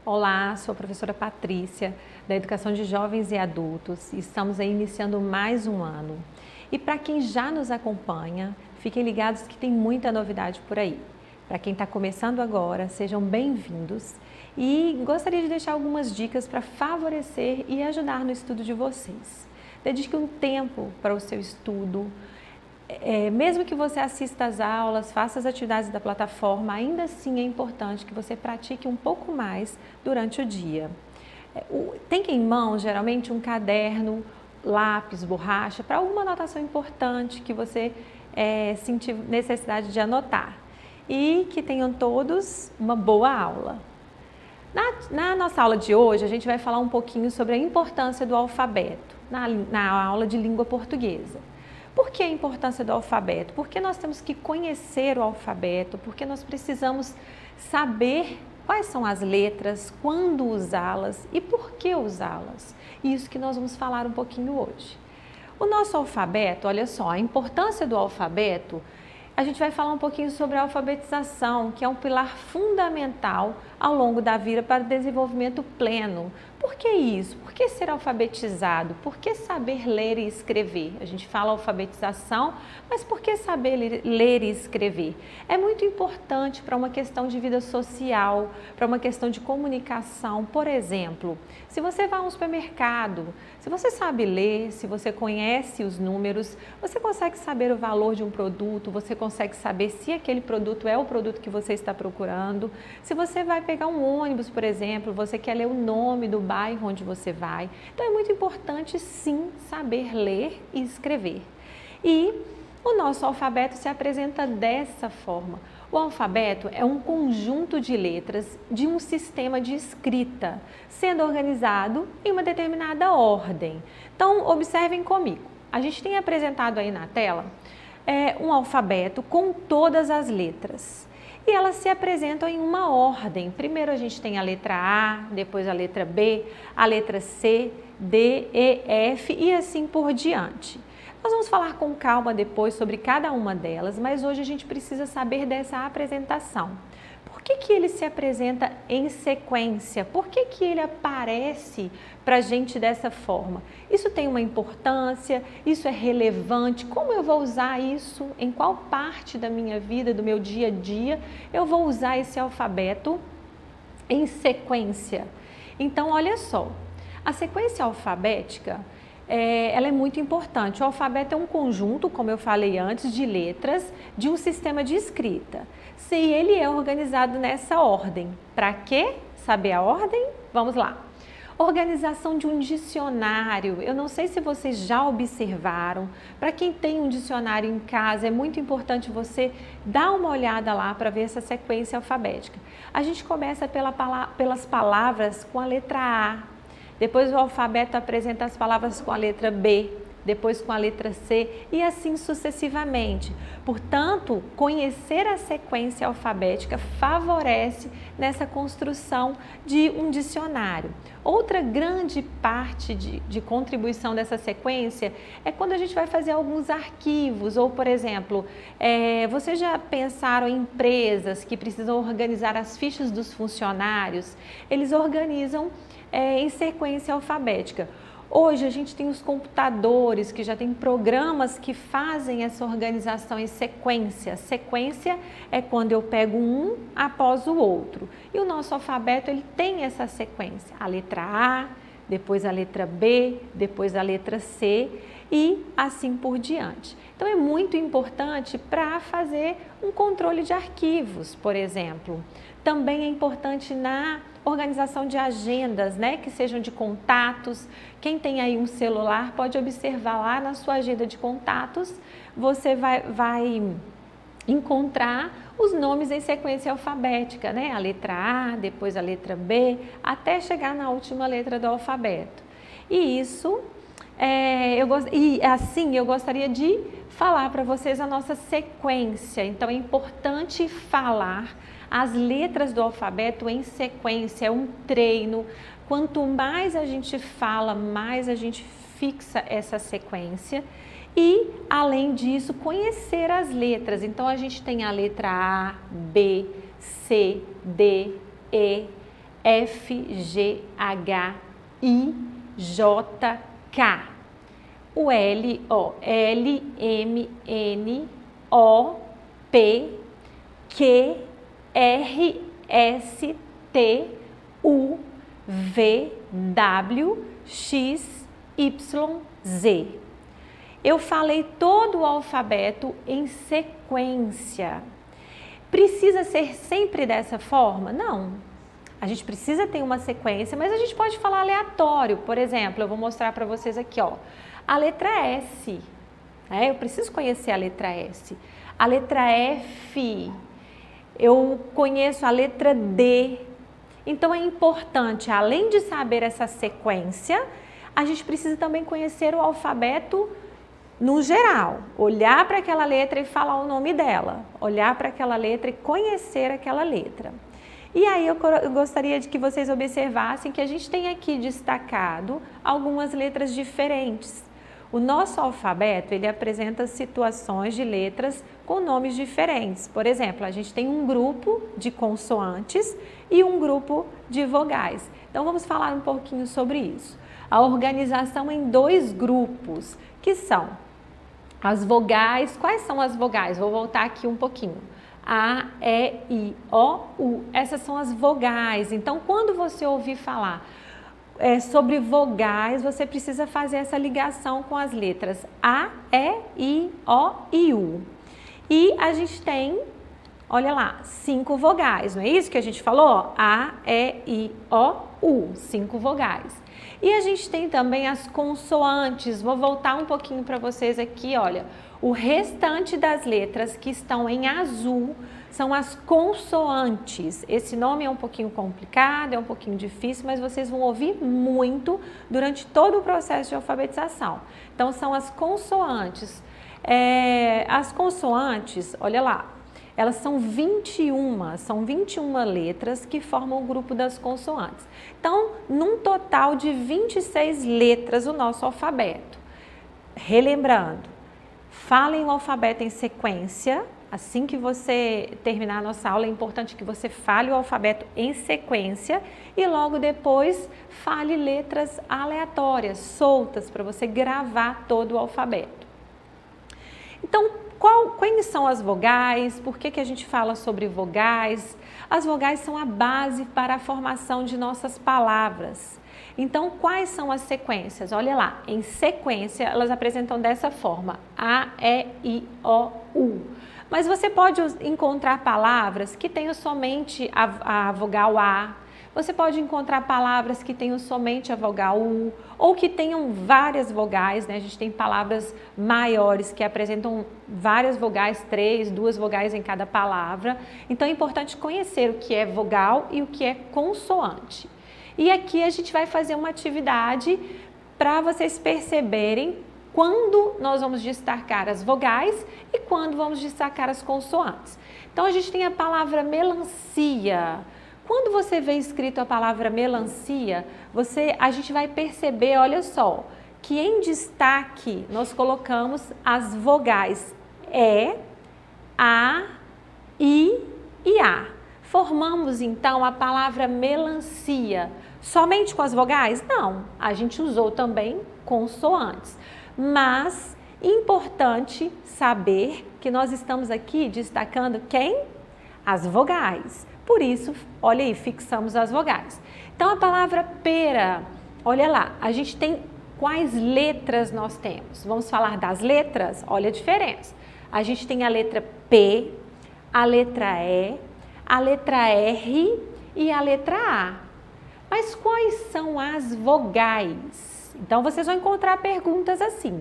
Olá, sou a professora Patrícia, da Educação de Jovens e Adultos. Estamos aí iniciando mais um ano. E para quem já nos acompanha, fiquem ligados que tem muita novidade por aí. Para quem está começando agora, sejam bem-vindos e gostaria de deixar algumas dicas para favorecer e ajudar no estudo de vocês. Dedique um tempo para o seu estudo. Mesmo que você assista às aulas, faça as atividades da plataforma, ainda assim é importante que você pratique um pouco mais durante o dia. Tenha em mão, geralmente, um caderno, lápis, borracha, para alguma anotação importante que você sentir necessidade de anotar. E que tenham todos uma boa aula. Na nossa aula de hoje, a gente vai falar um pouquinho sobre a importância do alfabeto, na aula de língua portuguesa. Por que a importância do alfabeto? Porque nós temos que conhecer o alfabeto, porque nós precisamos saber quais são as letras, quando usá-las e por que usá-las. Isso que nós vamos falar um pouquinho hoje. O nosso alfabeto, olha só, a importância do alfabeto, a gente vai falar um pouquinho sobre a alfabetização, que é um pilar fundamental ao longo da vida para o desenvolvimento pleno. Por que isso? Por que ser alfabetizado? Por que saber ler e escrever? A gente fala alfabetização, mas por que saber ler e escrever? É muito importante para uma questão de vida social, para uma questão de comunicação. Por exemplo, se você vai a um supermercado, se você sabe ler, se você conhece os números, você consegue saber o valor de um produto, você consegue saber se aquele produto é o produto que você está procurando. Se você vai pegar um ônibus, por exemplo, você quer ler o nome do bairro onde você vai. Então é muito importante sim saber ler e escrever. E o nosso alfabeto se apresenta dessa forma. O alfabeto é um conjunto de letras de um sistema de escrita, sendo organizado em uma determinada ordem. Então observem comigo. A gente tem apresentado aí na tela um alfabeto com todas as letras. E elas se apresentam em uma ordem. Primeiro a gente tem a letra A, depois a letra B, a letra C, D, E, F e assim por diante. Nós vamos falar com calma depois sobre cada uma delas, mas hoje a gente precisa saber dessa apresentação. Por que ele se apresenta em sequência? Por que ele aparece para a gente dessa forma? Isso tem uma importância? Isso é relevante? Como eu vou usar isso? Em qual parte da minha vida, do meu dia a dia, eu vou usar esse alfabeto em sequência? Então, olha só, a sequência alfabética, ela é muito importante. O alfabeto é um conjunto, como eu falei antes, de letras de um sistema de escrita. Se ele é organizado nessa ordem. Para quê? Saber a ordem? Vamos lá. Organização de um dicionário. Eu não sei se vocês já observaram. Para quem tem um dicionário em casa, é muito importante você dar uma olhada lá para ver essa sequência alfabética. A gente começa pelas palavras com a letra A. Depois o alfabeto apresenta as palavras com a letra B, depois com a letra C e assim sucessivamente. Portanto, conhecer a sequência alfabética favorece nessa construção de um dicionário. Outra grande parte de contribuição dessa sequência é quando a gente vai fazer alguns arquivos, ou por exemplo, vocês já pensaram em empresas que precisam organizar as fichas dos funcionários? Eles organizam em sequência alfabética. Hoje a gente tem os computadores que já tem programas que fazem essa organização em sequência. Sequência é quando eu pego um após o outro. E o nosso alfabeto ele tem essa sequência. A letra A, depois a letra B, depois a letra C e assim por diante. Então é muito importante para fazer um controle de arquivos, por exemplo. Também é importante na organização de agendas, né, que sejam de contatos. Quem tem aí um celular pode observar lá na sua agenda de contatos, você vai encontrar os nomes em sequência alfabética, né? A letra A, depois a letra B, até chegar na última letra do alfabeto. E isso, eu gostaria de falar para vocês a nossa sequência. Então é importante falar as letras do alfabeto em sequência, é um treino. Quanto mais a gente fala, mais a gente fixa essa sequência. E, além disso, conhecer as letras. Então, a gente tem a letra A, B, C, D, E, F, G, H, I, J, K. O L, ó, L, M, N, O, P, Q, R, S, T, U, V, W, X, Y, Z. Eu falei todo o alfabeto em sequência. Precisa ser sempre dessa forma? Não. A gente precisa ter uma sequência, mas a gente pode falar aleatório. Por exemplo, eu vou mostrar para vocês aqui, ó, a letra S. Eu preciso conhecer a letra S. A letra F. Eu conheço a letra D. Então é importante, além de saber essa sequência, a gente precisa também conhecer o alfabeto no geral. Olhar para aquela letra e falar o nome dela. Olhar para aquela letra e conhecer aquela letra. E aí eu gostaria de que vocês observassem que a gente tem aqui destacado algumas letras diferentes. O nosso alfabeto, ele apresenta situações de letras com nomes diferentes. Por exemplo, a gente tem um grupo de consoantes e um grupo de vogais. Então, vamos falar um pouquinho sobre isso. A organização em dois grupos, que são as vogais. Quais são as vogais? Vou voltar aqui um pouquinho. A, E, I, O, U. Essas são as vogais. Então, quando você ouvir falar sobre vogais, você precisa fazer essa ligação com as letras A, E, I, O e U. E a gente tem, olha lá, 5 vogais, não é isso que a gente falou? A, E, I, O, U, 5 vogais. E a gente tem também as consoantes. Vou voltar um pouquinho para vocês aqui, olha. O restante das letras que estão em azul são as consoantes. Esse nome é um pouquinho complicado, é um pouquinho difícil, mas vocês vão ouvir muito durante todo o processo de alfabetização. Então, são as consoantes. As consoantes, olha lá, elas são 21 letras que formam o grupo das consoantes. Então, num total de 26 letras o nosso alfabeto. Relembrando, falem o alfabeto em sequência. Assim que você terminar a nossa aula, é importante que você fale o alfabeto em sequência e logo depois fale letras aleatórias, soltas, para você gravar todo o alfabeto. Então, quais são as vogais? Por que a gente fala sobre vogais? As vogais são a base para a formação de nossas palavras. Então, quais são as sequências? Olha lá, em sequência, elas apresentam dessa forma: A, E, I, O, U. Mas você pode encontrar palavras que tenham somente a vogal A. Você pode encontrar palavras que tenham somente a vogal U, ou que tenham várias vogais, né? A gente tem palavras maiores que apresentam várias vogais, 3, 2 vogais em cada palavra. Então é importante conhecer o que é vogal e o que é consoante. E aqui a gente vai fazer uma atividade para vocês perceberem quando nós vamos destacar as vogais e quando vamos destacar as consoantes. Então a gente tem a palavra melancia. Quando você vê escrito a palavra melancia, a gente vai perceber, olha só, que em destaque nós colocamos as vogais E, A, I e A. Formamos então a palavra melancia. Somente com as vogais? Não, a gente usou também consoantes. Mas importante saber que nós estamos aqui destacando quem? As vogais. Por isso, olha aí, fixamos as vogais. Então, a palavra pera, olha lá, a gente tem quais letras nós temos? Vamos falar das letras? Olha a diferença. A gente tem a letra P, a letra E, a letra R e a letra A. Mas quais são as vogais? Então, vocês vão encontrar perguntas assim.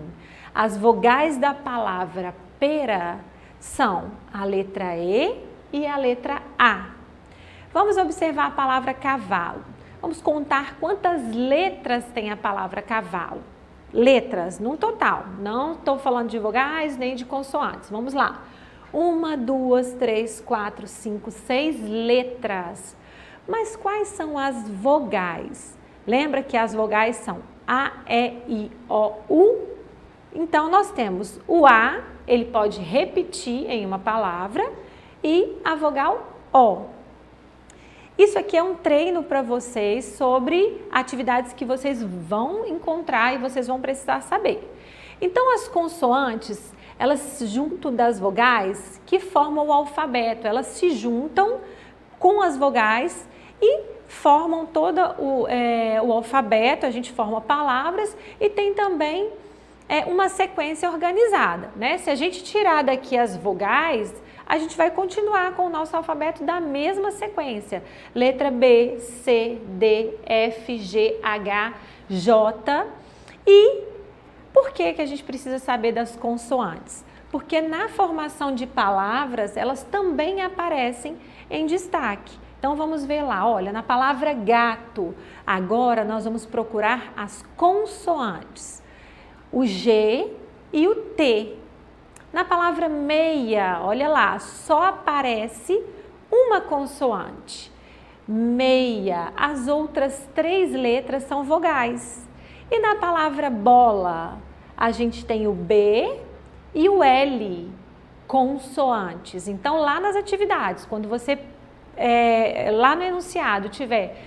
As vogais da palavra pera são a letra E e a letra A. Vamos observar a palavra cavalo. Vamos contar quantas letras tem a palavra cavalo. Letras, no total. Não estou falando de vogais nem de consoantes. Vamos lá. 1, 2, 3, 4, 5, 6 letras. Mas quais são as vogais? Lembra que as vogais são A, E, I, O, U? Então, nós temos o A, ele pode repetir em uma palavra, e a vogal O. Isso aqui é um treino para vocês sobre atividades que vocês vão encontrar e vocês vão precisar saber. Então, as consoantes, elas junto das vogais que formam o alfabeto, elas se juntam com as vogais e formam todo o alfabeto, a gente forma palavras e tem também uma sequência organizada, né? Se a gente tirar daqui as vogais, a gente vai continuar com o nosso alfabeto da mesma sequência. Letra B, C, D, F, G, H, J. E por que a gente precisa saber das consoantes? Porque na formação de palavras, elas também aparecem em destaque. Então vamos ver lá, olha, na palavra gato, agora nós vamos procurar as consoantes, o G e o T. Na palavra meia, olha lá, só aparece uma consoante, meia, as outras 3 letras são vogais. E na palavra bola, a gente tem o B e o L, consoantes. Então lá nas atividades, quando você lá no enunciado tiver,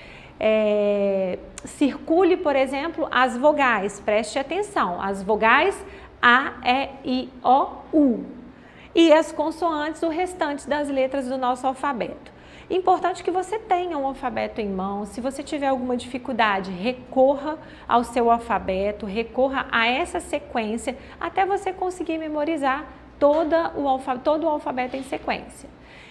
circule, por exemplo, as vogais, preste atenção, as vogais A, E, I, O, U e as consoantes, o restante das letras do nosso alfabeto. Importante que você tenha um alfabeto em mão. Se você tiver alguma dificuldade, recorra ao seu alfabeto, recorra a essa sequência até você conseguir memorizar todo o alfabeto em sequência.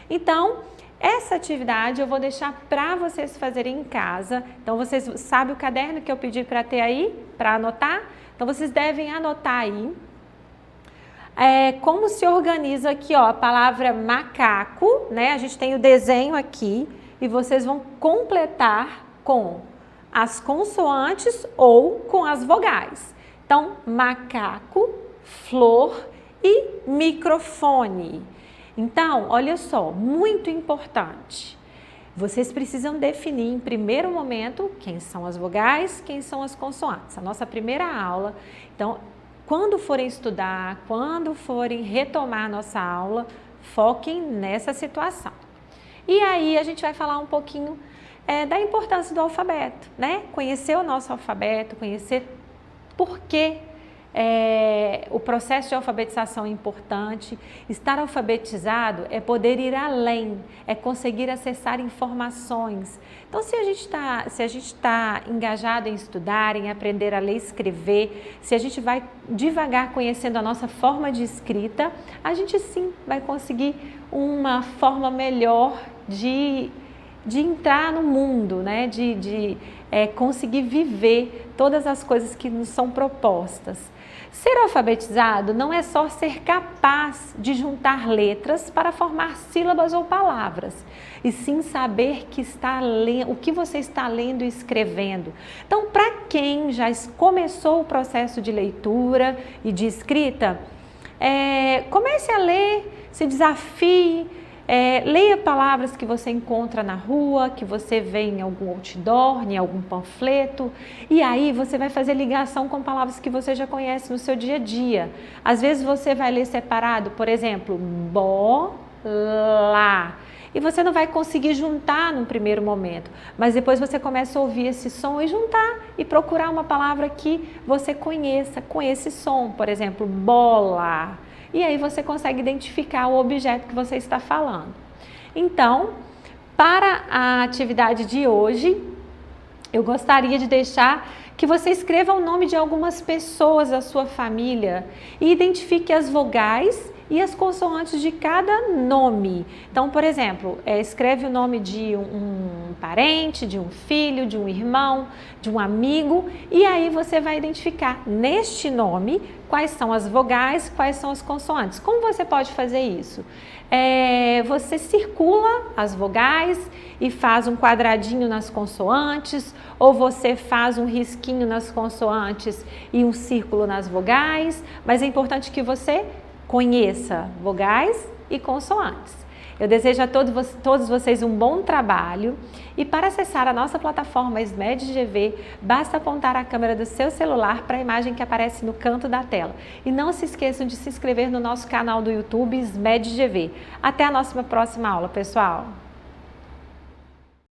Então, essa atividade eu vou deixar para vocês fazerem em casa. Então, vocês sabem o caderno que eu pedi para ter aí, para anotar? Então, vocês devem anotar aí como se organiza aqui, ó, a palavra macaco, né? A gente tem o desenho aqui e vocês vão completar com as consoantes ou com as vogais. Então, macaco, flor e microfone. Então, olha só, muito importante. Vocês precisam definir em primeiro momento quem são as vogais, quem são as consoantes. A nossa primeira aula. Então, quando forem estudar, quando forem retomar a nossa aula, foquem nessa situação. E aí a gente vai falar um pouquinho da importância do alfabeto, né? Conhecer o nosso alfabeto, conhecer por que o processo de alfabetização é importante. Estar alfabetizado é poder ir além, é conseguir acessar informações. Então, se a gente está engajado em estudar, em aprender a ler e escrever, se a gente vai devagar conhecendo a nossa forma de escrita, a gente sim vai conseguir uma forma melhor de entrar no mundo, né? de conseguir viver todas as coisas que nos são propostas. Ser alfabetizado não é só ser capaz de juntar letras para formar sílabas ou palavras, e sim saber o que você está lendo e escrevendo. Então, para quem já começou o processo de leitura e de escrita, comece a ler, se desafie, leia palavras que você encontra na rua, que você vê em algum outdoor, em algum panfleto, e aí você vai fazer ligação com palavras que você já conhece no seu dia a dia. Às vezes você vai ler separado, por exemplo, bola, e você não vai conseguir juntar num primeiro momento, mas depois você começa a ouvir esse som e juntar e procurar uma palavra que você conheça com esse som, por exemplo, bola. E aí você consegue identificar o objeto que você está falando. Então, para a atividade de hoje, eu gostaria de deixar que você escreva o nome de algumas pessoas da sua família e identifique as vogais e as consoantes de cada nome. Então, por exemplo, escreve o nome de um parente, de um filho, de um irmão, de um amigo, e aí você vai identificar neste nome quais são as vogais, quais são as consoantes. Como você pode fazer isso? Você circula as vogais e faz um quadradinho nas consoantes, ou você faz um risquinho nas consoantes e um círculo nas vogais, mas é importante que você conheça vogais e consoantes. Eu desejo a todos vocês um bom trabalho e para acessar a nossa plataforma SMED-GV, basta apontar a câmera do seu celular para a imagem que aparece no canto da tela. E não se esqueçam de se inscrever no nosso canal do YouTube SMED-GV. Até a nossa próxima aula, pessoal!